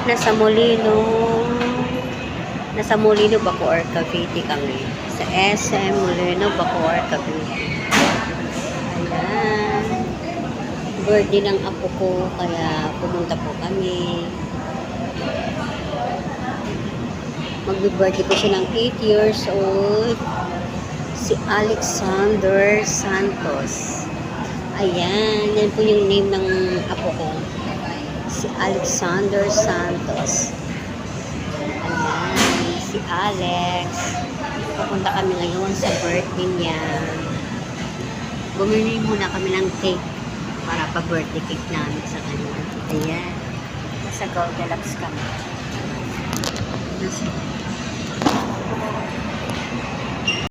Nasa Molino, Bacoor, Cavite kami. Sa SM Molino, Bacoor, Cavite. Ayan. Birthday ng apo ko, kaya pumunta po kami. Magbe-birthday ko siya ng 8 years old. Si Alexander Santos. Ayan. Yan po yung name ng apo ko. Si Alexander Santos. Ayan, si Alex. Pupunta kami ngayon sa birthday niya. Bumili muna kami ng cake para pa-birthday cake namin sa kanya. Ayan. Nasa Goldilocks kami.